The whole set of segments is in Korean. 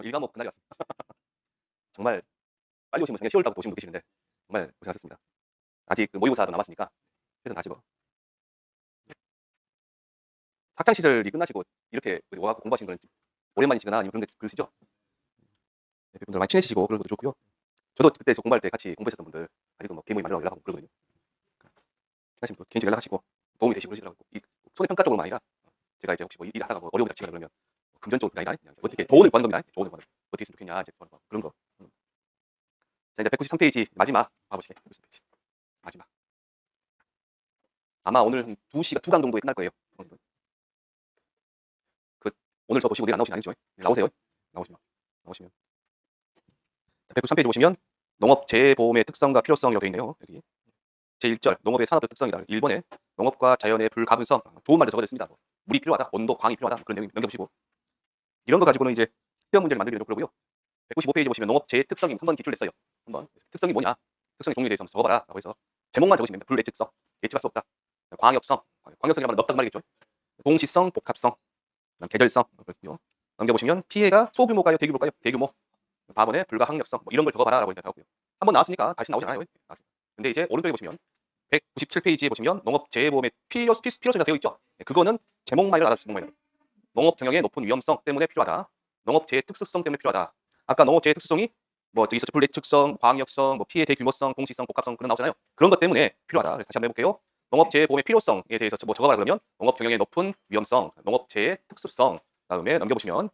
일과 뭐 그날이 왔습니다. 정말 빨리 오신 분 작년 10월 달부터 오신 분 계시는데 정말 고생하셨습니다. 아직 그 모의고사도 남았으니까 최선 다하시고 학창 시절이 끝나시고 이렇게 와 갖고 공부하신 분은 오랜만이시거나 아니면 그러시죠? 네, 그분들 많이 친해지시고 그런 것도 좋고요. 저도 그때 저 공부할 때 같이 공부했었던 분들 아직도 뭐 개모임 만나라고 연락하고 그러거든요. 하시면 또 개인적으로 연락하시고 도움이 되시고 그러시더라고요. 이 손해평가적으로만 아니라 제가 이제 혹시 뭐 일하다가 뭐 어려움이 닥치거나 그러면 금전적으로 아니라 그냥 어떻게 조언을 구하는 겁니다. 조언을 구하는 거. 어떻게 했으면 좋겠냐 이제 그런 거. 자 이제 193페이지 마지막 봐보시게. 193페이지 마지막. 아마 오늘 한 2시간 2강 정도에 끝날 거예요. 그 오늘 저 보시고 내일 안 나오시면 아니죠? 나오세요. 나오시면. 193페이지 보시면 농업 재해보험의 특성과 필요성이라고 되어 있네요. 여기 제1절 농업의 산업적 특성이다. 1번에 농업과 자연의 불가분성 좋은 말도 적어져 있습니다. 뭐, 물이 필요하다, 온도, 광이 필요하다 그런 내용 넘겨보시고 이런 거 가지고는 이제 시험 문제를 만들기도 그러고요. 195페이지 보시면 농업 재해 특성이 한번 기출됐어요. 한번 특성이 뭐냐? 특성의 종류에 대해서 한번 적어봐라 라고 해서 제목만 적으시면 됩니다. 불예측성, 예측할 수 없다. 광역성, 광역성이 하면 넓다 그 말이겠죠. 동시성, 복합성, 계절성 그렇고요. 넘겨보시면 피해가 소규모가요, 대규모가요? 대규모. 4번에 불가항력성 뭐 이런 걸 적어봐라라고 하고요. 한번 나왔으니까 다시 나오잖아요. 근데 이제 오른쪽에 보시면 197페이지에 보시면 농업재해보험의 필요성이 되어 있죠. 그거는 제목만이라 알아주시는 제목만이라. 농업 경영의 높은 위험성 때문에 필요하다. 농업재해 특수성 때문에 필요하다. 아까 농업재해 특수성이 뭐 저기 있었죠. 불예측성, 광역성, 뭐 피해 대규모성, 동시성, 복합성 그런 나오잖아요. 그런 것 때문에 필요하다. 그래서 다시 한번 해볼게요. 농업재해보험의 필요성에 대해서 뭐 적어봐라 그러면 농업 경영의 높은 위험성, 농업재해 특수성 다음에 넘겨보시면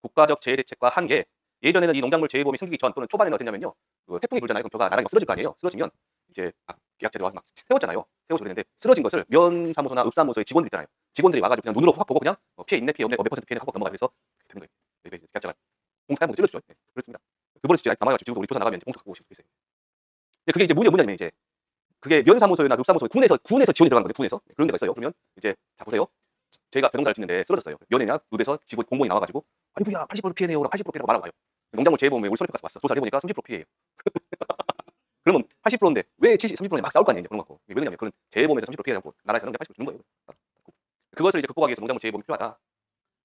국가적 재해 대책과 한계. 예전에는 이 농작물 재해보험이 생기기 전 또는 초반에는 어땠냐면요. 그 태풍이 불잖아요. 그럼 벼가 나락이 쓰러질 거 아니에요. 쓰러지면 이제 계약자들이 와서 막 세웠잖아요. 세워서 그랬는데 쓰러진 것을 면사무소나 읍사무소의 직원들 있잖아요. 직원들이 와가지고 그냥 눈으로 확 보고 그냥 피해 있네, 피해 없네, 몇 %피해 하고 넘어가 그래서 되는 거예요. 계약자가 공탁 한번 찔러주죠. 네, 그렇습니다. 그 버릇이 아직 남아가지고 지금도 우리 조사 나가면 이제 공탁 보고 오시고 계세요. 근데 그게 이제 뭐냐면 이제 그게 면사무소나 읍사무소 군에서 지원이 들어가는 거죠. 군에서 그런 데가 있어요. 그러면 이제 자 보세요. 제가 배농사를 짓는데 쓰러졌어요. 면회냐 읍에서 직원 공무원이 나와가지고 아이고야 80% 피해네요. 80% 피해라고 말하고 와요. 농작물 재해보험에 우리 손해평가서 왔어. 조사를 해보니까 30% 피해예요. 그러면 80%인데 왜 70, 30%에 막 싸울 거 아니에요. 그런 거 갖고. 왜 그러냐면 그런 재해보험에서 30% 피해하고 나라에서는 80% 주는 거예요. 그것을 이제 극복하기 위해서 농작물 재해보험이 필요하다.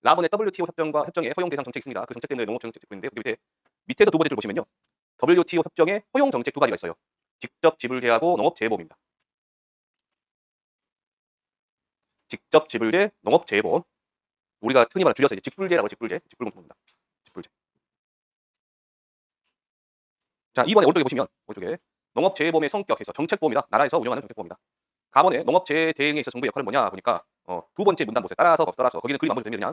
라번의 WTO 협정에 허용 대상 정책이 있습니다. 그 정책 때문에 농업 정책 있는데 그 밑에서 두 번째 줄 보시면요. WTO 협정에 허용 정책 두 가지가 있어요. 직접 지불제하고 농업 재해보험입니다. 직접 지불제, 농업 재해보험. 우리가 흔히 말하는 줄여서 이제 직불제라고 직불공통입니다. 직불제. 자, 2번에 오른쪽에 보시면 오른쪽에 농업재해보험의 성격에서 정책보험이다. 나라에서 운영하는 정책보험이다. 4번에 농업재해 대응에 있어서 정부의 역할은 뭐냐 보니까 두 번째 문단 보세요. 따라서 거기는 그림 안 보셔도 됩니다.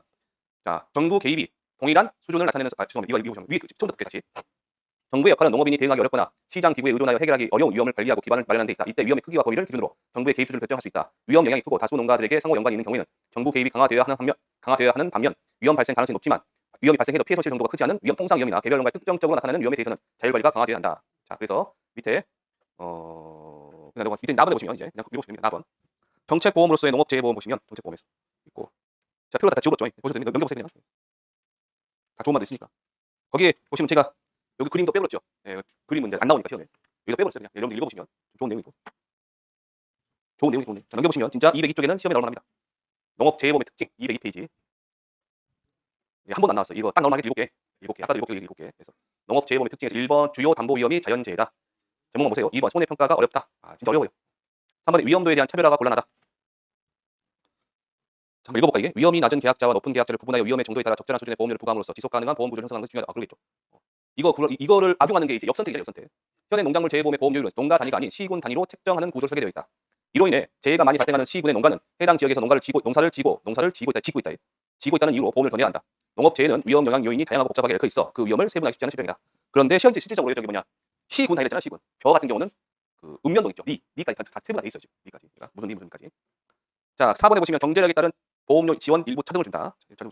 자, 정부 개입이 동일한 수준을 나타내는 죄송합니다. 이거 보시면 위에 처음부터 볼게요. 다시. 정부의 역할은 농업인이 대응하기 어렵거나 시장 기구에 의존하여 해결하기 어려운 위험을 관리하고 기반을 마련하는 데 있다. 이때 위험의 크기와 범위를 기준으로 정부의 개입 수준을 결정할 수 있다. 위험 영향이 크고 다수 농가들에게 상호 연관이 있는 경우에는 정부 개입이 강화되어야 하는 반면 위험 발생 가능성이 높지만 위험이 발생해도 피해 손실 정도가 크지 않은 통상 위험이나 개별 농가에 특정적으로 나타나는 위험에 대해서는 자율관리가 강화되어야 한다. 자, 그래서 밑에 밑에 나번에 보시면 이제 그냥 읽어보시면 됩니다. 나번 정책보험으로서의 농업재해보험 보시면 정책보험에서 있고 자, 표로 다 지워봤죠. 보셔도 됩니다. 넘겨보세요. 그냥 다 좋은 말도 있으니까 거기에 보시면 제가 여기 그림도 빼버렸죠. 예, 그림은 이제 안 나오니까 시험에 여기다 빼버렸어요. 그냥 여러분들 읽어보시면 좋은 내용이고 좋은 내용이 자, 넘겨보시면 진짜 202쪽에는 시험에 나올 만합니다. 농업재해보험의 특징 202페이지 한 번도 안 나왔어요. 이거 딱 나올 만하게 7개 아까도 7개 그래서 농업재해보험의 특징에서 1번 주요 담보위험이 자연재해다. 제목만 보세요. 2번 손해평가가 어렵다. 진짜 어려워요. 3번에 위험도에 대한 차별화가 곤란하다. 자, 한번 읽어볼까 이게? 위험이 낮은 계약자와 높은 계약자를 구분하여 위험의 정도에 따라 적절한 수준의 보험료를 부과함으로써 지속 가능한 보험 구조를 형성하는 것이 중요하다. 그러겠죠. 이거를 악용하는 게 이제 역선택이잖아요. 역선택. 현행 농작물 재해보험의 보험료율은 농가 단위가 아닌 시군 단위로 책정하는 구조로 설계되어 있다. 이로 인해 재해가 많이 발생하는 시군의 농가는 해당 지역에서 농사를 지고 있다는 이유로 보험을 더 내야 한다. 농업재해는 위험 영향 요인이 다양하고 복잡하게 얽혀 있어 그 위험을 세분화하기 쉽지 않은 질병이다. 그런데 실질적으로 저기 뭐냐 시군 단위랬잖아. 시군. 벼 같은 경우는 그 읍면동 있죠. 리까지 다 세분화 돼 있어요. 지금 리까지. 그러니까 무슨까지. 자, 4번에 보시면 경제력에 따른 보험료 지원 일부 차등을 준다. 그래서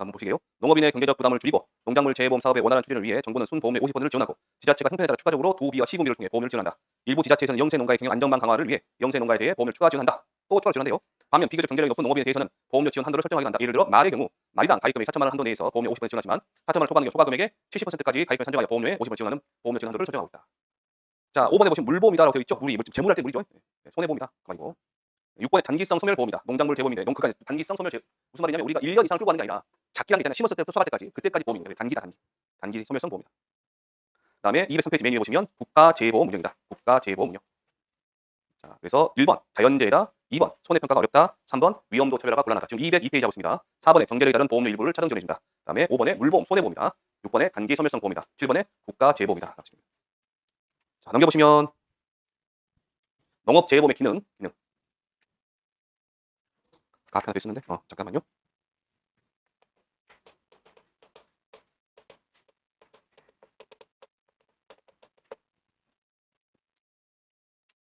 한번 보시게요. 농업인의 경제적 부담을 줄이고 농작물 재해보험 사업의 원활한 추진을 위해 정부는 순보험료 50%를 지원하고 지자체가 형편에 따라 추가적으로 도비와 시군비를 통해 보험을 지원한다. 일부 지자체에서는 영세 농가의 경영 안정망 강화를 위해 영세 농가에 대해 보험을 추가 지원한다. 또 추가 지원한대요. 반면 비교적 경제력이 높은 농업인에 대해서는 보험료 지원 한도를 설정하게 한다. 예를 들어 말의 경우 말이당 가입금액 4천만 원 한도 내에서 보험료 50% 지원하지만 4천만 원 초과하는 경우 초과 금액의 70%까지 가입금 산정하여 보험료에 50% 지원하는 보험료 지원 한도를 설정하고 있다. 자, 5번에 보시면 물보험이다라고 되어 있죠. 물이 재물할 때 물이죠. 네, 손해보험이다. 가만히고. 6번에 단기성 소멸보험이다. 농작물 재보험인데 그러니까 단기성 소멸 무슨 말이냐면 우리가 1년 이상 끌고 가는 게 아니라 작기란 게 있잖아요. 심었을 때부터 수확할 때까지 그때까지 보험입니다. 단기다 단기. 단기 소멸성 보험이다. 그다음에 203페이지 메뉴에 보시면 국가재해보험 운영이다. 국가재해보험 운영. 자, 그래서 1번 자연재해다. 2번 손해평가가 어렵다. 3번 위험도 차별화가 곤란하다. 지금 202페이지 하고 있습니다. 4번에 경제력에 따른 보험료 일부를 차등 지원해준다. 그다음에 5번에 물보험 손해보험이다. 6번에 단기 소멸성 보험이다. 7번에 국가재해보험이다. 자, 넘겨보시면 농업재해보험의 기능. 앞에 하나 더 있었는데 잠깐만요.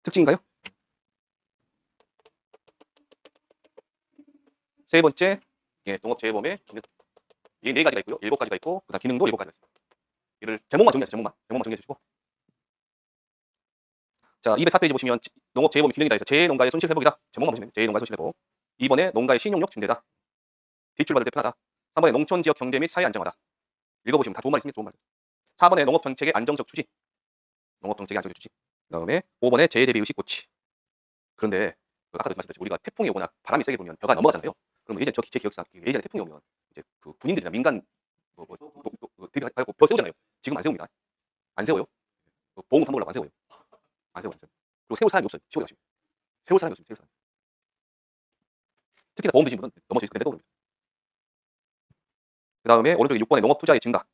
특징인가요? 세 번째, 농업재해보험의 기능. 이 네 가지가 있고요. 7가지가 있고, 그다음 기능도 7가지가 있습니다. 이를 제목만 정리하세요. 제목만 정리해 주시고. 자, 204페이지 보시면 농업재해보험의 기능이다 해서 재농가의 손실 회복이다. 제목만 보시면 재농가의 손실 회복. 2번에 농가의 신용력 증대다. 대출받을 때 편하다. 3번에 농촌 지역 경제 및 사회 안정화다. 읽어보시면 다 좋은 말 있습니다. 좋은 말. 4번에 농업 정책의 안정적 추진. 농업 정책의 안정적 추진. 그다음에 5번에 재해 대비 의식 고치. 그런데 아까도 말씀드렸죠. 우리가 태풍이 오거나 바람이 세게 불면 벼가 넘어가잖아요. 그러면 예전에 제 기억상 예전에 태풍이 오면 이제 그 군인들이나 민간 대비하고 벼 세우잖아요. 지금 안 세웁니다. 안 세워요. 보험 탐보려고 안 세워요. 안 세워요. 그리고 세울 사람이 없어요. 시골에 가시면. 세울 사람이 없습니다. 세울 사람. 특히나 보험 드신 분은 넘어질 때 떠오릅니다. 그 다음에 오른쪽에 6번에 농업 투자의 증가.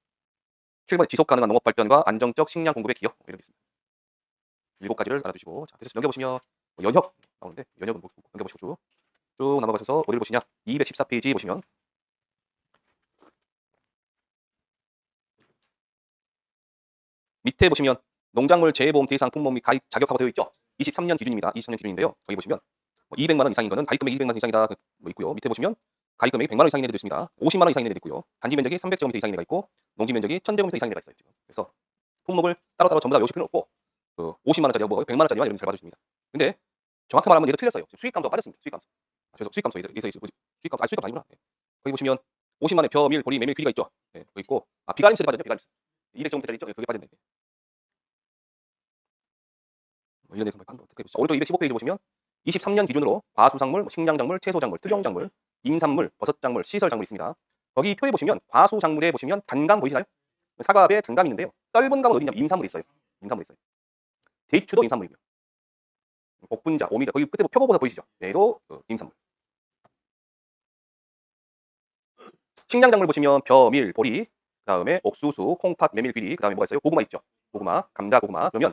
7번에 지속 가능한 농업 발전과 안정적 식량 공급의 기여. 이런 게 있습니다. 7가지를 알아두시고 자, 그래서 넘겨보시면 연혁 나오는데 연혁은 넘겨보시고 쭉 넘어가셔서 어디를 보시냐 214페이지 보시면 밑에 보시면 농작물 재해보험 대상 품목 및 가입 자격하고 되어 있죠. 23년 기준입니다. 23년 기준인데요. 거기 보시면 200만 원 이상인 거는 가입 금액 200만 원 이상이다 뭐 있고요. 밑에 보시면 가입 금액이 100만 원 이상인 애도 있습니다. 50만 원 이상인 애도 있고요. 단지 면적이 300제곱미터 이상인 애가 있고 농지 면적이 1000제곱미터 이상인 애가 있어요. 지금. 그래서 품목을 따로따로 전부 다 외우실 필요는 없고 그 50만 원짜리 뭐 100만 원짜리만 이런 잘 봐주십니다. 근데 정확히 말하면 얘도 틀렸어요. 수익 감소가 빠졌습니다. 수익 감소. 그래서 수익 감소 여기서 수익 감소 수익 감소 아니구나. 네. 거기 보시면 50만 원의 벼, 밀, 보리, 메밀, 귀리가 있죠. 네, 거기 있고 비가림스도 빠졌죠. 비가림스. 200제곱미터짜리 있죠. 그게 빠졌네. 이런 데 한번 어떻게 보시죠. 오른쪽 215페이지 보시면 23년 기준으로 과수작물, 식량작물, 채소작물, 특용작물, 임산물, 버섯작물, 시설작물이 있습니다. 거기 표에 보시면 과수작물에 보시면 단감 보이시나요? 사과에 단감이 있는데요. 떫은 감은 어디냐면 임산물이 있어요. 임산물이 있어요. 대추도 임산물이고요. 복분자, 오미자, 거기 끝에 표고버섯 보이시죠? 얘도 임산물. 식량작물 보시면 벼, 밀, 보리, 그다음에 옥수수, 콩팥, 메밀, 귀리, 그다음에 뭐가 있어요? 고구마 있죠. 고구마, 감자, 고구마. 그러면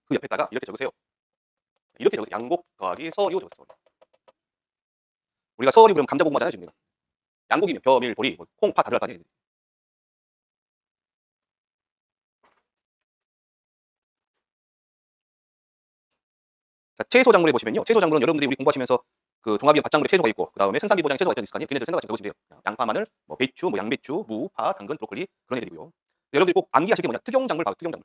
그 옆에다가 이렇게 적으세요. 이렇게 적으세요. 양곡 더하기 서류 적으세요. 우리가 서류 그러면 감자 고구마잖아요, 지금. 양곡이면 벼, 밀, 보리, 콩, 팥 다 들어갈 거 아니에요. 자, 채소 작물에 보시면요. 채소 작물은 여러분들이 우리 공부하시면서 그 종합이용 밭작물에 채소가 있고 그다음에 생산비 보장에 채소가 있을 거 아니에요. 걔네들 생각하시면 보시면 돼요. 양파, 마늘, 뭐 배추, 뭐 양배추, 무, 파, 당근, 브로콜리 그런 애들이고요. 여러분들이 꼭 암기하실 게 뭐냐? 특용작물 봐요. 특용작물.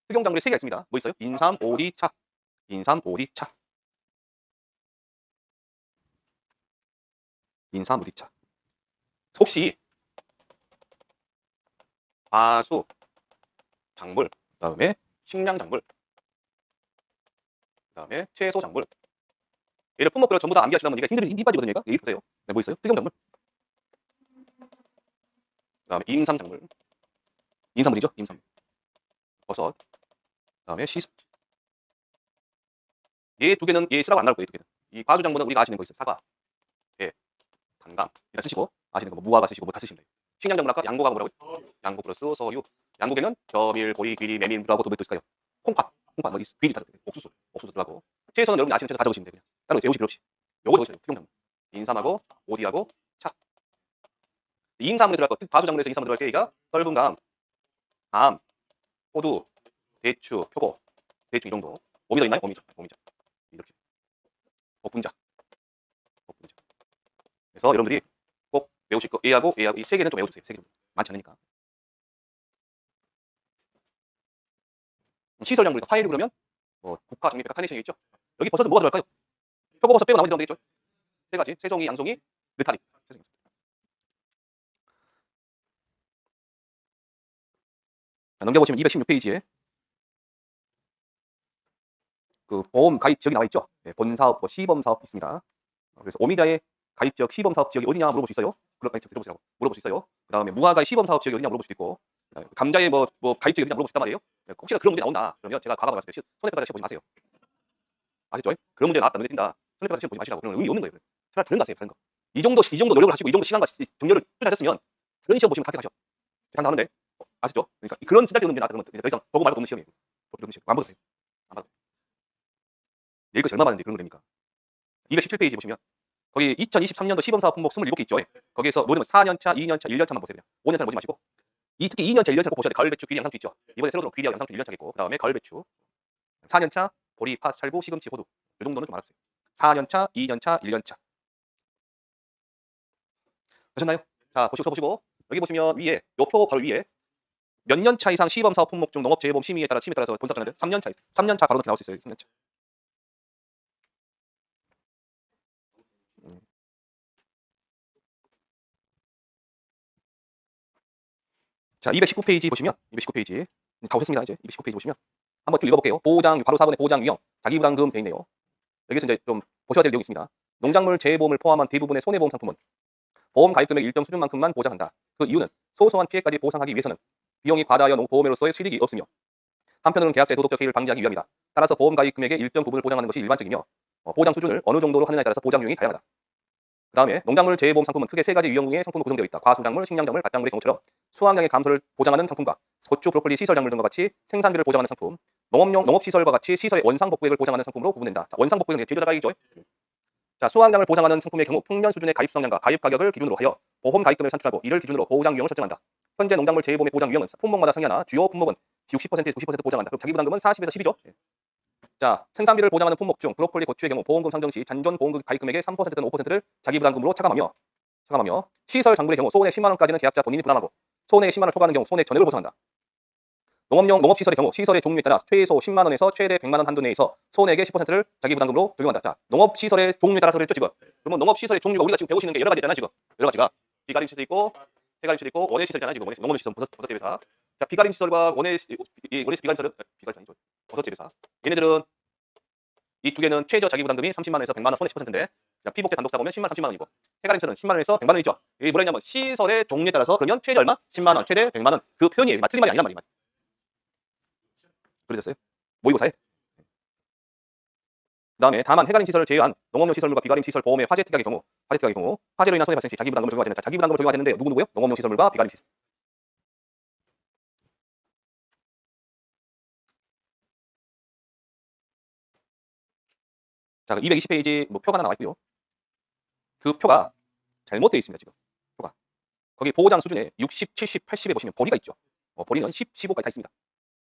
특용작물에 3개가 있습니다. 뭐 있어요? 인삼, 오리, 차. 인삼, 오리, 차. 인삼, 오리, 차. 혹시 과수 작물, 그다음에 식량 작물, 그다음에 채소 작물. 얘를 품목별로 전부 다 암기하시려면 얘가 힘 빠지거든요. 얘가 여기 보세요. 네, 뭐 있어요? 특용 작물. 그다음에 임삼 작물. 임산물이죠. 임산물. 버섯. 그다음에 시스. 얘 두 개는 얘 쓰라고 안 나올 거예요. 두 개는. 이 과수 작물은 우리가 아시는 거 있어요. 사과, 배, 단감. 일단 쓰시고 아시는 거 뭐 무화과 쓰시고 뭐 다 쓰시면 돼요. 식량 작물 아까 양고가 뭐라고? 양고 플러스 서류. 양고에는 벼밀, 보리, 귀리, 메밀, 무라고 도몇 도 있을까요? 콩팥. 콩팥 어디 있어? 귀리 다 들어가요. 옥수수 들어가고. 채소는 여러분이 아시는 채소 다 적으시면 돼요. 그냥. 다른 거 외우실 필요 없이. 요거 적으셔요. 특용 작물. 인삼하고 오디하고 차. 인삼에 들어갈 거. 과수 작물에서 인삼 들어갈 게 얘가 떫은 감, 밤, 호두, 대추, 표고, 대충 이 정도. 오미자 있나요? 오미자. 이렇게. 복분자. 그래서 여러분들이 꼭 외우실 거 A하고 이 세 개는 좀 외워주세요. 세 개. 많지 않으니까. 시설 장물이다. 파일이 그러면 국화, 정밀, 카네이션이 있죠. 여기 버섯은 뭐가 들어갈까요? 표고버섯 빼고 나머지 들어가면 되겠죠. 세 가지. 새송이, 양송이, 느타리. 넘겨보시면 216페이지에 그 보험 가입 지역이 나와 있죠. 네, 본사업, 시범 사업 있습니다. 그래서 오미자의 가입 지역 시범 사업 지역이 어디냐 물어볼 수 있어요. 들어보시라고 물어볼 수 있어요. 그다음에 무화과의 시범 사업 지역이 어디냐 물어볼 수도 있고, 감자의 뭐 가입 지역이 어디냐 물어볼 수 있단 말이에요. 혹시나 그런 문제 나온다 그러면 제가 과감하게 말씀드릴 때 손해배상 시험 보지 마세요. 아셨죠? 그런 문제 나왔다 눈에 띈다. 손해배상 시험 보지 마시라고. 그런 의미 없는 거예요. 차라리 다른 거 하세요. 다른 거. 이 정도 노력을 하시고 이 정도 시간과 정렬을 투자하셨으면 그런 시험 보시면 합격하셔. 장담하는데 아시죠? 그러니까 그런 쓰잘데없는 문제 나왔다 그러면 이제 더 이상 보고 말고 없는 시험이에요. 안 봐도 돼요. 안 봐도. 내일 것이 얼마 많은데 그런 거 됩니까? 217페이지 보시면 거기 2023년도 시범사업 품목 27개 있죠. 거기에서 뭐냐면 4년차, 2년차, 1년차만 보세요. 그냥. 5년차는 보지 마시고. 특히 2년차, 1년차 꼭 보셔야 돼. 가을 배추, 귀리, 양상추 있죠. 이번에 새로 들어온 귀리하고 양상추 1년차겠고, 그다음에 가을 배추. 4년차, 보리, 파, 살구, 시금치, 호두. 이 정도는 좀 알아보세요. 4년차, 2년차, 1년차. 보셨나요? 자, 보시고 여기 보시면 위에 요 표 바로 위에 몇 년 차 이상 시범 사업 품목 중 농업 재보험 심의에 따라 본사장인데 3년 차 바로 이렇게 나올 수 있어요. 3년 차. 자, 219페이지 보시면 219페이지 다 오셨습니다. 이제 219페이지 보시면 한번 쭉 읽어볼게요. 보장 바로 4번에 보장 유형 자기부담금 돼 있네요. 여기서 이제 좀 보셔야 될 내용이 있습니다. 농작물 재보험을 포함한 대부분의 손해보험 상품은 보험 가입 금액 일정 수준만큼만 보장한다. 그 이유는 소소한 피해까지 보상하기 위해서는 비용이 과다하여 보험회로서의 수익이 없으며 한편으로는 계약자의 도덕적 해이를 방지하기 위함이다. 따라서 보험 가입 금액의 일정 부분을 보장하는 것이 일반적이며 보장 수준을 어느 정도로 하느냐에 따라서 보장 유형이 다양하다. 그 다음에 농작물 재보험 상품은 크게 세 가지 유형 중에 상품으로 구성되어 있다. 과수작물, 식량작물, 밭작물의 경우처럼 수확량의 감소를 보장하는 상품과 고추, 브로콜리, 시설작물 등과 같이 생산비를 보장하는 상품, 농업시설과 같이 시설의 원상복구액을 보장하는 상품으로 구분된다. 자, 원상복구액은 제조자 가입이죠. 자, 수확량을 보장하는 상품의 경우 풍년 수준의 가입 수확량과 가입 가격을 기준으로 하여 보험 가입금을 산출하고 이를 기준으로 보장 유형을 설정한다. 현재 농작물 재보험의 보장 유형은 품목마다 상이하나 주요 품목은 60%에서 90% 보장한다. 그럼 자기부담금은 40에서 10이죠. 자, 생산비를 보장하는 품목 중 브로콜리, 고추의 경우 보험금 상정 시 잔존 보험금 가입 금액의 3% 또는 5%를 자기부담금으로 차감하며 시설 작물의 경우 소원액 10만 원까지는 계약자 본인이 부담하고 소원액 10만 원을 초과하는 경우 소원액 전액을 보상한다. 농업시설의 경우 시설의 종류에 따라 최소 10만 원에서 최대 100만 원 한도 내에서 소원액의 10%를 자기부담금으로 적용한다. 자, 농업시설의 종류에 따라서 그랬죠 지금. 그러면 농업시설의 종류가 우리가 지금 배우시는 게 여러 가지 있잖아 지금. 여러 가지가 비가림 시설도 있고 폐가림 시설도 있고 원예 시설이잖아 지금. 농업용 시설 버섯 재배사. 자, 비가림 시설과 원예 비가림 시설은 비가림 아니죠. 버섯 재배사. 얘네들은 이 두 개는 최저 자기부담금이 30만 원에서 100만 원 손해 10%인데 자, 피복제 단독 사고면 10만 원, 30만 원이고 폐가림시설은 10만 원에서 100만 원이죠. 이게 뭐라 했냐면 시설의 종류에 따라서 그러면 최저 얼마? 10만 원, 최대 100만 원. 그 표현이에요. 틀린 말이 아니란 말이에요. 그러셨어요? 모의고사에. 그다음에 다만 해가림 시설을 제외한 농업용 시설물과 비가림 시설 보험의 화재 특약의 경우 화재로 인한 손해 발생 시 자기부담금을 적용하야 되는 자, 자기부담금을 적용해야 되는데 누구예요? 농업용 시설물과 비가림 시설. 자, 220페이지 뭐 표가 하나 나와 있고요. 그 표가 잘못되어 있습니다, 지금. 표가. 거기 보장 수준에 60, 70, 80에 보시면 보리가 있죠. 보리는 10, 15까지 다 있습니다.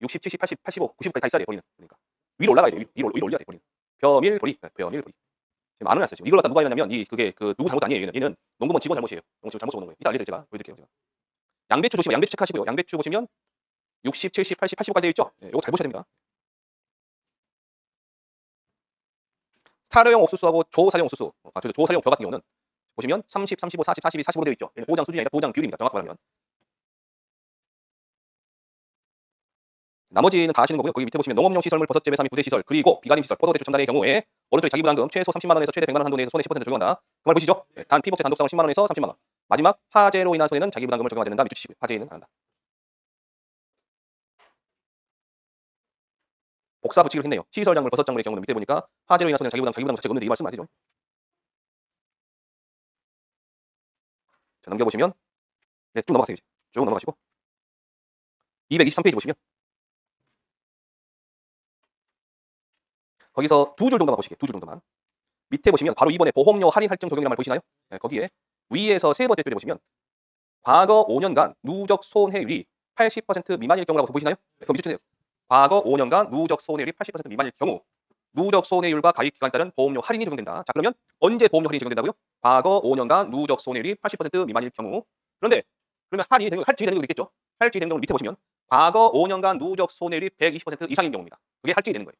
60, 70, 80, 85, 90까지 다 있어야 돼요, 보리는. 그러니까. 위로 올라가야 돼요. 위로 올려야 돼요, 보리는. 벼밀 보리. 지금 안 올렸어요. 지금 이걸 갖다 누가 했냐면 그게 누구 잘못 아니에요. 얘는 농구본 직원 잘못이에요. 농구 잘못 적어놓은 거예요. 이따 알려드릴게요. 제가 보여드릴게요. 제가. 양배추 조심, 양배추 체크하시고요. 양배추 보시면 60, 70, 80, 85까지 되어 있죠. 이거 잘 보셔야 됩니다. 사료용 옥수수하고 조사용 옥수수, 조사용 벼 같은 경우는 보시면 30, 35, 40, 42, 45로 되어 있죠. 보장 수준이 아니라 보장 비율입니다. 정확히 말하면. 나머지는 다 아시는 거고요. 거기 밑에 보시면 농업용 시설물, 버섯 재배사 및 부대 시설, 그리고 비가림 시설, 포도 대출 전달의 경우에 오른쪽에 자기부담금 최소 30만 원에서 최대 100만 원 한도 내에서 손해 10% 적용한다. 그 말 보시죠? 단 피복제 단독상은 10만 원에서 30만 원. 마지막 화재로 인한 손해는 자기부담금을 적용하지 않는다. 밑줄 치시고요. 화재는 안 한다. 복사 붙이기를 했네요. 시설 작물, 버섯 작물의 경우는 밑에 보니까 화재로 인한 손해는 자기부담금 자체가 없는데 이 말씀 아시죠? 자, 넘겨보시면 네, 쭉 넘어가세요. 쭉 넘어가시고 223페이지 보시면 거기서 두 줄 정도만 보시게. 두 줄 정도만. 밑에 보시면 바로 이번에 보험료 할인 할증 적용이라는 말 보이시나요? 네, 거기에 위에서 세 번째 줄에 보시면 과거 5년간 누적 손해율이 80% 미만일 경우라고 보이시나요? 네, 그럼 밑줄 치세요. 과거 5년간 누적 손해율이 80% 미만일 경우 누적 손해율과 가입 기간에 따른 보험료 할인이 적용된다. 자, 그러면 언제 보험료 할인이 적용된다고요? 과거 5년간 누적 손해율이 80% 미만일 경우. 그런데 그러면 할인이 되는 할증이 되는 경우도 있겠죠? 할증이 되는 경우 밑에 보시면 과거 5년간 누적 손해율이 120% 이상인 경우입니다. 그게 할증이 되는 거예요.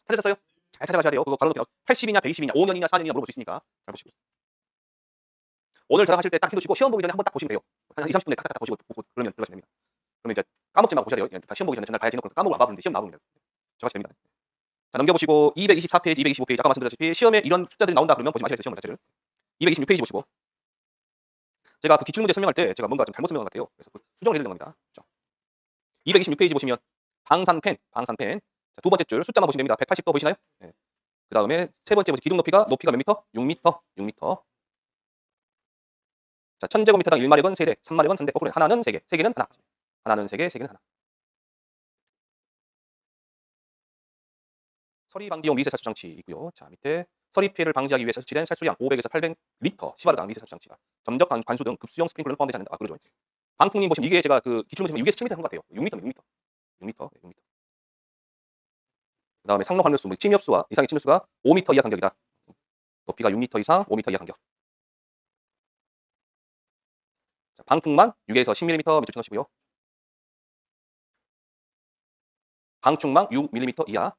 찾으셨어요? 잘 찾아가셔야 돼요. 그거 바로 80이냐 120이냐 5년이냐 4년이냐 물어볼 수 있으니까 잘 보시고. 오늘 전화하실 때 딱 해두시고 시험 보기 전에 한번 딱 보시면 돼요. 한 2, 30분에 딱 보시고 그러면 들어가시면 됩니다. 그러면 이제 까먹지 말고 보셔야 돼요. 시험 보기 전에 전날 봐야지 놓고 까먹으면 안 봐보는데 시험 나오면 정하시면 됩니다. 자, 넘겨보시고 224페이지, 225페이지 아까 말씀드렸다시피 시험에 이런 숫자들이 나온다 그러면 보지 마셔야 돼요. 시험 자체를. 226페이지 보시고 제가 그 기출문제 설명할 때 제가 뭔가 좀 잘못 설명한 것 같아요. 그래서 그 수정을 해야 되는 겁니다. 수정. 226페이지 보시면 방산펜. 자, 두 번째 줄 숫자만 보시면 됩니다. 180도 보이시나요? 네. 그 다음에 세 번째 보시면 기둥 높이가 몇 미터? 6미터. 자, 1000제곱미터당 1마력은 3대, 3마력은 1대. 거꾸로 하나는 3개, 3개는 하나. 하나는 3개, 3개는 하나. 서리 방지용 미세 살수 장치 있고요. 자, 밑에 서리 피해를 방지하기 위해 설치된 살수량 500에서 800리터 시바르당 미세 살수 장치가 점적 관수 등 급수용 스프링클러는 포함되지 않는다. 그러죠. 방풍님 보시면 이게 제가 그 기출문제 보면 6에서 7m 한 것 같아요. 6m. 그다음에 상로 관료수, 침엽수와 이상의 침엽수가 5m 이하 간격이다. 높이가 6m 이상, 5m 이하 간격. 자, 방풍만 6에서 10mm 밑줄 쳐놓으시고요. 방충망 6mm 이하.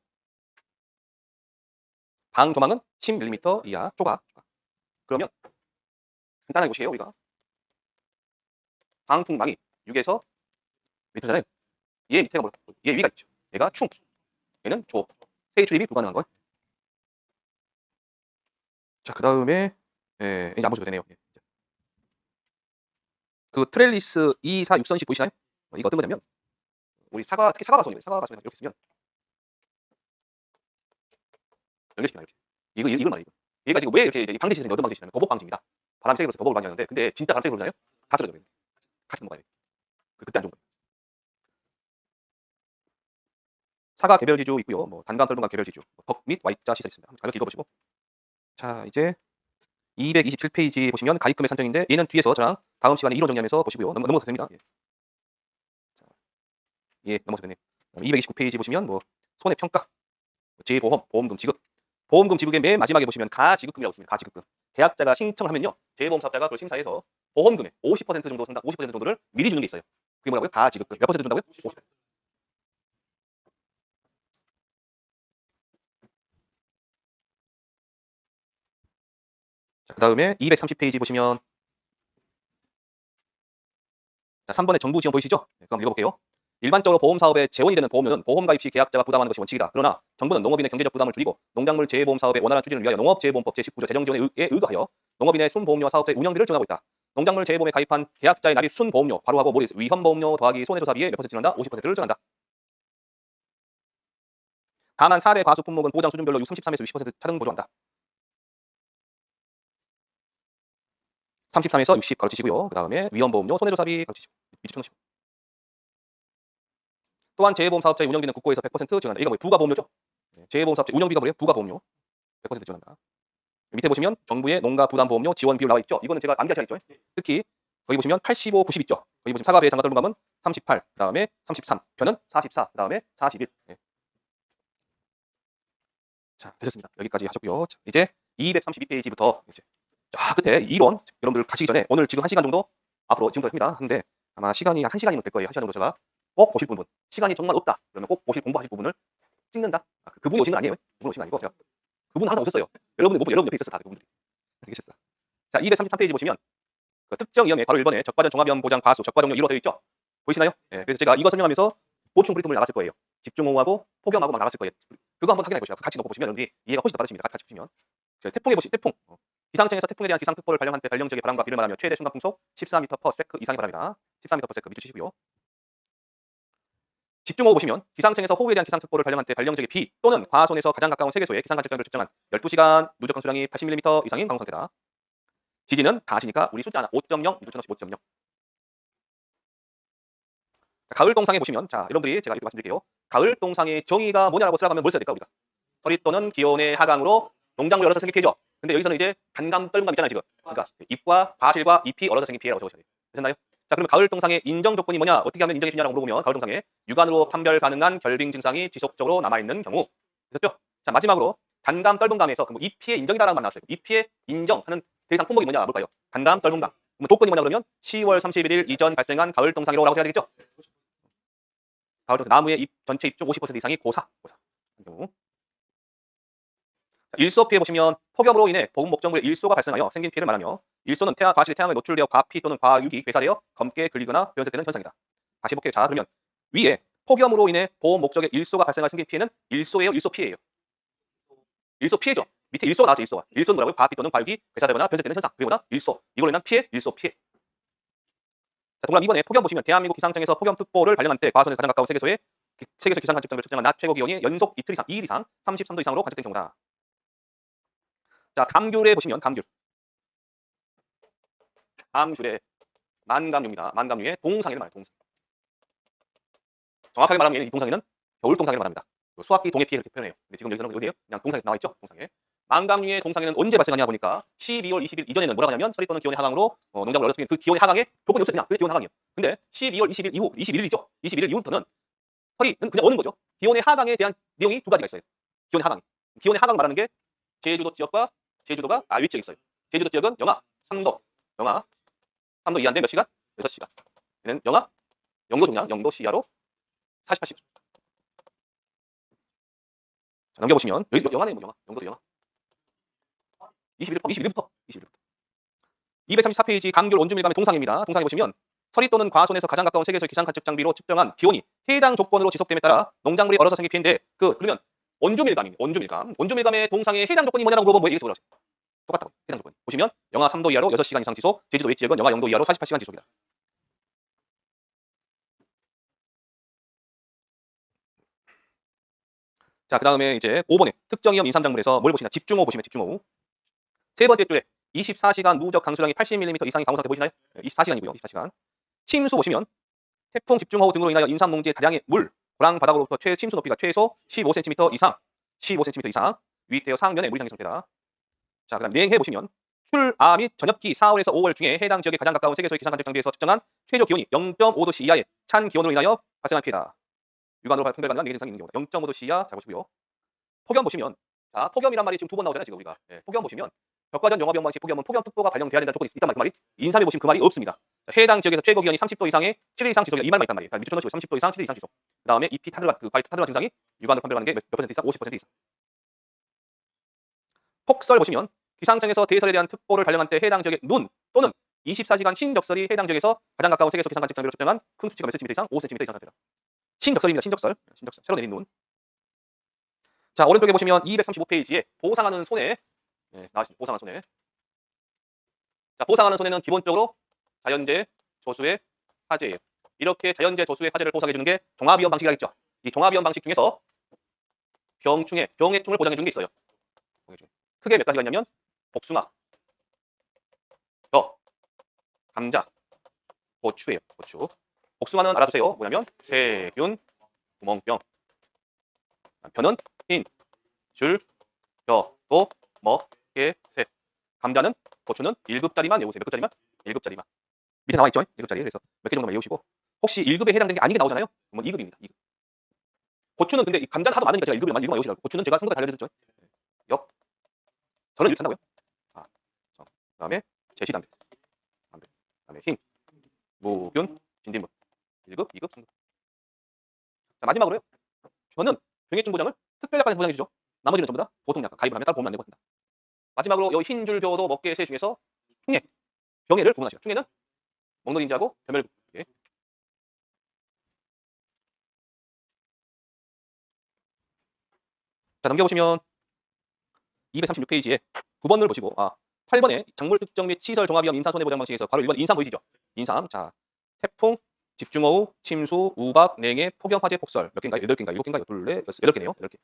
방조망은 10mm 이하 초과. 그러면 간단하게 보시게요. 우리가 방풍망이 6에서 밑이잖아요. 얘 밑에가 뭐야? 얘 위가 있죠. 얘가 충. 얘는 조. 세기 출입이 불가능한 거. 자, 그 다음에 이제 안 보셔도 되네요. 그 트렐리스 2, 4, 6선식 보이시나요? 이거 어떤 거냐면 우리 사과, 특히 사과 가선이에요. 사과 가선에 이렇게 쓰면 연결시키나 이렇게. 이걸 말이에요. 얘가 지금 왜 이렇게 방지 시스템이 어떤 방지 시스템이냐면 거복 방지입니다. 바람 세게 불어서 거복을 방지하는데 근데 진짜 바람 세게 불잖아요. 다 쓰러져요. 같이 넘어가요. 그때 안 좋은 거예요. 사과 개별 지주 있고요. 뭐 단감 떫은감 개별 지주, 덕 및 Y자 시설 있습니다. 가볍게 읽어보시고. 자, 이제 227페이지 보시면 가입금액 산정인데 얘는 뒤에서 저랑 다음 시간에 이론 정리하면서 보시고요. 넘어가도 됩니다. 예. 자, 예, 넘어가도 되네요. 229페이지 보시면 뭐 손해평가, 재보험, 보험금 지급. 보험금 지급의 맨 마지막에 보시면 가지급금이라고 있습니다. 가지급금. 계약자가 신청하면요. 재보험 사업자가 그걸 심사해서 보험금의 50% 정도 준다. 50% 정도를 미리 주는 게 있어요. 그게 뭐라고요? 가지급금. 몇 퍼센트 준다고요? 50%. 자, 그다음에 230페이지 보시면 자, 3번에 정부 지원 보이시죠? 네, 그럼 읽어볼게요. 일반적으로 보험 사업에 재원이 되는 보험료는 보험 가입 시 계약자가 부담하는 것이 원칙이다. 그러나 정부는 농업인의 경제적 부담을 줄이고 농작물 재해보험 사업의 원활한 추진을 위하여 농업재해보험법 제19조 재정 지원에 의거하여 농업인의 순보험료와 사업자의 운영비를 지원하고 있다. 농작물 재해보험에 가입한 계약자의 납입 순보험료 바로하고 모리 위험보험료 더하기 손해조사비에 몇 퍼센트 지원한다? 50%를 지원한다. 다만 4대 과수 품목은 보장 수준별로 33에서 60% 차등 보조한다. 33에서 60 가르치시고요. 그 다음에 위험보험료, 손해조사비 가르치시고 밑줄 쳐놓으시고. 또한 재해보험 사업자의 운영비는 국고에서 100% 지원한다. 이거 뭐 부가보험료죠? 재해보험 사업자 운영비가 뭐예요? 부가보험료 100% 지원한다. 밑에 보시면 정부의 농가 부담보험료 지원 비율 나와 있죠. 이거는 제가 암기하셔야겠죠. 특히 여기 보시면 85, 90 있죠. 여기 보시면 사과, 배, 장갑, 떫은감은 38, 그 다음에 33, 변은 44, 그 다음에 41. 네. 자, 되셨습니다. 여기까지 하셨고요. 자, 이제 232페이지부터 이제 자, 끝에 이론 여러분들 가시기 전에 오늘 지금 1시간 정도 앞으로 지금부터 합니다. 근데 아마 시간이 한 1시간이면 될 거예요. 1시간 정도 제가 꼭 보실 부분. 시간이 정말 없다. 그러면 꼭 공부하실 부분을 찍는다. 그분이 오신 거 아니에요. 그분 오신 거 아니고 제가 그분은 항상 오셨어요. 여러분들 못 여러분 옆에 있었어. 다 그분들이. 계셨어. 자, 233페이지 보시면 그 특정 위험에 바로 1번에 적과전 종합위험 보장 과수 적과종료 1호 되어 있죠. 보이시나요? 예, 그래서 제가 이거 설명하면서 보충 브리핑을 나갔을 거예요. 집중호우하고 폭염하고 막 나갔을 거예요. 그거 한번 확인해 보시죠. 같이 놓고 보시면 여러분들이 이해가 훨씬 더 빠르십니다. 같이 보시면. 태풍에 보시 태풍. 기상청에서 태풍에 대한 기상특보를 발령한 때 발령 지역의 바람과 비를 말하며 최대 순간 풍속 14m/s 이상의 바람이다. 14m/s 밑줄 치시고요. 집중호우 보시면 기상청에서 호우에 대한 기상특보를 발령한 때 발령 지역의 비 또는 과손에서 가장 가까운 세계소의 기상관측장비를 측정한 12시간 누적 강수량이 80mm 이상인 강우 상태다. 지진은 다 아시니까 우리 숫자 하나 5.0 밑줄 쳐놓으시고 5.0. 가을 동상에 보시면 자 여러분들이 제가 이렇게 말씀드릴게요. 가을 동상의 정의가 뭐냐라고 생각하면 뭘 써야 될까 우리가? 서리 또는 기온의 하강으로 농작물 열어서 생긴 피해죠. 근데 여기서는 이제 단감 떫은감 있잖아요 지금. 그러니까 잎과 과실과 잎이 얼어서 생긴 피해라고 적으셔야 돼요. 되셨나요? 자 그러면 가을 동상의 인정 조건이 뭐냐? 어떻게 하면 인정해 주냐라고 물어보면 가을 동상에 육안으로 판별 가능한 결빙 증상이 지속적으로 남아있는 경우. 됐죠? 자 마지막으로 단감 떫은감에서 이 피해 인정이다라는 말 나왔어요. 이 피해 인정하는 대상 품목이 뭐냐 뭘까요? 단감 떫은감. 그럼 조건이 뭐냐 그러면 10월 31일 이전 발생한 가을 동상이라고 해야 되겠죠? 가을 동상 나무의 잎 전체 잎 중 50% 이상이 고사. 경우. 일소 피해 보시면 폭염으로 인해 보급 목적물의 일소가 발생하여 생긴 피해를 말하며 일소는 과실이 태양에 노출되어 과피 또는 과육이 괴사되어 검게 글리거나 변색되는 현상이다. 다시 볼게요. 자 그러면 위에 폭염으로 인해 보험 목적의 일소가 발생하여 생긴 피해는 일소예요? 일소 피해예요? 일소 피해죠. 밑에 일소가 나왔죠. 일소가. 일소는 뭐라고요? 과학비 또는 과육이 괴사되거나 변색되는 현상. 그게 뭐다? 일소. 이걸로 인한 피해, 일소 피해. 자, 동그라미 2번에 폭염 보시면 대한민국 기상청에서 폭염특보를 발령한 때 과수원에서 가장 가까운 세계소에 세계소 기상 관측장비로 측정한 낮 최고 기온이 연속 이틀 이상, 2일 이상, 33도 이상으로 관측된 경우다. 자, 감귤에 보시면 감귤. 감귤의 만감류입니다. 만감류의 동상이를 말해요. 동상. 정확하게 말하면 이 동상에는 겨울 동상이라고 말합니다. 수학기 동해 피해 이렇게 표현해요. 근데 지금 여기서는 어디예요? 그냥 동상에 나와 있죠. 동상에. 만감류의 동상에는 언제 발생하냐 보니까 12월 20일 이전에는 뭐라고 하냐면 서리 또는 기온의 하강으로 농작물 어렸을 때 그 기온의 하강에 조건이 없어요. 그냥 그게 기온 하강이에요. 근데 12월 20일 이후 21일이죠. 21일 이후부터는 서리는 그냥 오는 거죠. 기온의 하강에 대한 내용이 두 가지가 있어요. 기온의 하강. 기온의 하강 말하는 게 제주도 지역과 제주도가 위치에 있어요. 제주도 지역은 영하 3도. 영하 3도 이하인데 몇 시간? 6시간. 얘는 영하 0도 중량 0도 이하로 48시간. 자, 넘겨보시면 여기 영하네 뭐 영하. 0도도 영하. 21일부터 234페이지 감귤 온주밀감의 동상입니다. 동상에 보시면 서리 또는 과수원에서 가장 가까운 세계에서의 기상 관측 장비로 측정한 기온이 해당 조건으로 지속됨에 따라 농작물이 얼어서 생긴 피해인데 그러면 온주밀감입니다. 온주밀감. 온주밀감의 동상의 해당 조건이 뭐냐라고 물어보면 뭐 얘기했어. 똑같다고. 해당 조건. 보시면 영하 3도 이하로 6시간 이상 지속, 제주도 외 지역은 영하 0도 이하로 48시간 지속이다. 자, 그다음에 이제 5번에 특정위험 인삼작물에서 뭘 보시나? 집중호우 보시면 집중호우. 세 번째 줄에 24시간 누적 강수량이 80mm 이상의 강우 상태 보이시나요? 24시간이고요. 24시간. 침수 보시면 태풍 집중호우 등으로 인하여 인삼 농지의 다량의 물, 고랑 바닥으로부터 침수 높이가 최소 15cm 이상, 15cm 이상 유입되어 상면에 물이 잠긴 상태다. 자, 그다음 냉해 보시면 출하 및 전엽기 4월에서 5월 중에 해당 지역에 가장 가까운 세계소의 기상 관측 장비에서 측정한 최저 기온이 0.5도씨 이하의 찬 기온으로 인하여 발생한 피해다. 육안으로 판별 가능한 냉해 증상이 있는 경우다. 0.5도씨 이하 잘 보시고요. 폭염 보시면 자, 폭염이란 말이 지금 두 번 나오잖아요. 지금 우리가 폭염 보시면 벽과전 영화병 방식 폭염은 폭염특보가 발령돼야 된다는 조건이 있단 말이 인삼에 보시면 그 말이 없습니다. 자, 해당 지역에서 최고 기온이 30도 이상의 7일 이상 지속이 이 말만 있단 말이에요. 밑줄 쳐놓으시고 30도 이상 7일 이상 지속. 그 다음에 잎이 타들어가 그 과일 타들어가 증상이 육안으로 판별하는 게 몇 퍼센트 이상? 50% 이상. 폭설 보시면 기상청에서 대설에 대한 특보를 발령한 때 해당 지역의 눈 또는 24시간 신적설이 해당 지역에서 가장 가까운 세계소 기상 관측 장비로 측정한 큰 수치가 몇 cm 이상? 5cm 이상 상태다. 신적설입니다. 신적설. 새로 내린 눈. 자, 오른쪽에 보시면 235페이지에 보상하는 손해 나와있습니다. 보상하는 손해. 자, 보상하는 손해는 기본적으로 자연재해, 조수의 화재예요. 이렇게 자연재해, 조수의 화재를 보상해 주는 게 종합위험 방식이라겠죠. 이 종합위험 방식 중에서 병해충을 보장해 주는 게 있어요. 크게 몇 가지가 있냐면 복숭아, 벼, 감자, 고추예요. 고추. 복숭아는 알아두세요. 뭐냐면 세균, 구멍병. 벼는 흰, 줄, 벼도, 먹개, 새. 감자는, 고추는 1급짜리만 외우세요. 몇 급짜리만? 1급짜리만. 밑에 나와 있죠? 1급짜리. 그래서 몇 개 정도만 외우시고 혹시 1급에 해당되는 게 아닌 게 나오잖아요? 그러면 2급입니다. 2급. 고추는 근데 이 감자는 하도 많으니까 제가 1급만 외우시라고. 고추는 제가 성분까지 알려드렸죠? 역. 저는 이렇게 한다고요? 그다음에 제시담배. 그다음에 흰, 무균, 진딧물. 1급, 2급, 3급. 자, 마지막으로요. 저는 병해충 보장을 특별약관에서 보장해 주죠. 나머지는 전부 다 보통 약관 가입을 하면 따로 보면 안 되고 합니다. 마지막으로 여기 흰줄 벼도 먹개 새 중에서 충해, 병해를 구분하시죠. 충해는 먹는 인자하고 변멸. 예. 자, 넘겨보시면 236페이지에 9번을 보시고 8번에 작물 특정 및 시설 종합위험 인사 손해보장 방식에서 바로 1번 인삼 보이시죠? 인삼. 자, 태풍, 집중호우, 침수, 우박, 냉해, 폭염, 화재, 폭설 몇 개인가요? 8개인가요? 7개인가요? 둘, 넷, 8개네요. 8개.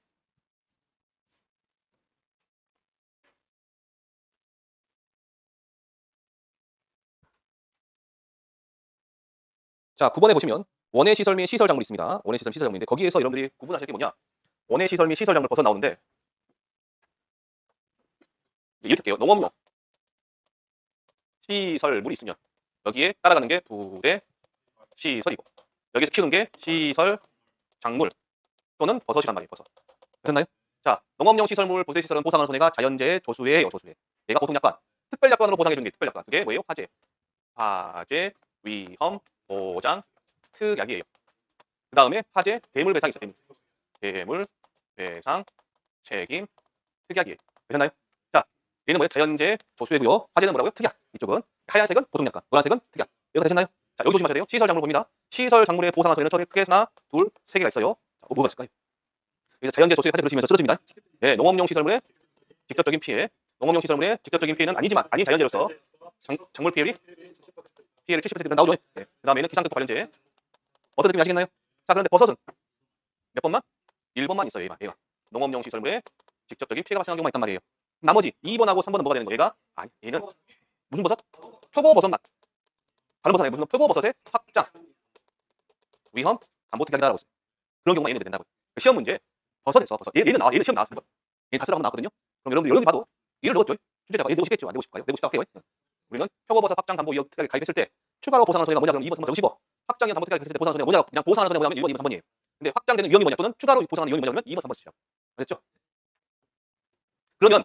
자, 9번에 보시면 원예 시설 및 시설 작물이 있습니다. 원예 시설, 시설 작물인데 거기에서 여러분들이 구분하실 게 뭐냐? 원예 시설 및 시설 작물 버섯 나오는데 이렇게 할게요. 농업용 시설물이 있으면 여기에 따라가는 게 부대 시설이고 여기서 키우는 게 시설 작물 또는 버섯이란 말이에요. 버섯. 됐나요? 자, 농업용 시설물 부대 시설은 보상하는 손해가 자연재해, 조수해예요. 조수해. 얘가 보통 약관, 특별 약관으로 보상해 주는 게 특별 약관. 그게 뭐예요? 화재. 화재, 위험, 보장, 특약이에요. 그 다음에 화재, 대물 배상이 있어요. 대물 배상, 책임, 특약이에요. 되셨나요? 자, 얘는 뭐예요? 자연재해, 조수해고요. 화재는 뭐라고요? 특약. 이쪽은 하얀색은 보통 약관, 노란색은 특약. 여기가 되셨나요? 자, 여기 조심하셔야 돼요. 시설 작물 봅니다. 시설 작물의 보상한 손해는 크게 하나, 둘, 세 개가 있어요. 자, 뭐가 있을까요? 그래서 자연재해, 조수해, 화재 그러시면서 쓰러집니다. 네, 농업용 시설물의 직접적인 피해. 농업용 시설물의 직접적인 피해는 아니지만 아닌 자연재해로서 작물 피해율이 피해를 70% 나오죠. 네. 그 다음에는 기상특보 관련재. 어떤 느낌이 아시겠나요? 자, 그런데 버섯은 몇 번만? 1번만 있어요. 얘가. 농업용 시설물에 직접적인 피해가 발생한 경우가 있단 말이에요. 나머지 2번하고 3번은 뭐가 되는 거예요? 얘가 아니, 얘는 무슨 버섯? 표고버섯만. 다른 버섯 아니고 무슨 표고버섯의 확장, 위험, 담보 특약이다라고 했어요. 그런 경우만 얘는 된다고요. 시험 문제 버섯에서 버섯. 얘는 나와. 얘는 시험 나왔습니다. 얘는 다 쓰라고 나왔거든요. 그럼 여러분들이 봐도 얘를 넣었죠. 주제자가 얘 내고 싶겠죠. 안 내고 싶을까요? 내고 싶다고 할게요. 우리는 표고버섯 확장 담보 위험 특약에 가입했을 때 추가로 보상하는 손해가 뭐냐? 그럼 2번, 3번 적으시고 확장이나 담보 특약에 가입했을 때 보상하는 손해가 뭐냐? 그냥 보상하는 손해가 뭐냐면 1번, 2번, 3번이에요. 근데 확장되는 위험이 뭐냐? 또는 추가로 보상하는 위험이 뭐냐면 2번, 3번 쓰시죠. 알겠죠? 그러면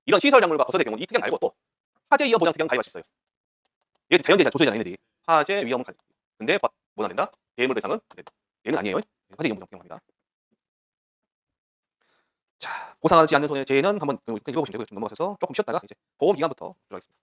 이런 시설 작물과 버섯의 경우는 이 특약 말고 또 화재 위험 보장 특약은 가입할 수 있어요. 얘 자연재해 조소잖아요, 얘네들이. 화재 위험은 가입. 근데 뭐는 안 된다? 대물 배상은 안 된다. 얘는 아니에요. 화재 위험 보장 특약합니다. 자, 보상하지 않는 손해재해는 한번 읽어보시면 되고요. 좀 넘어가셔서 조금 쉬었다가 이제 보험 기간부터 들어가겠습니다.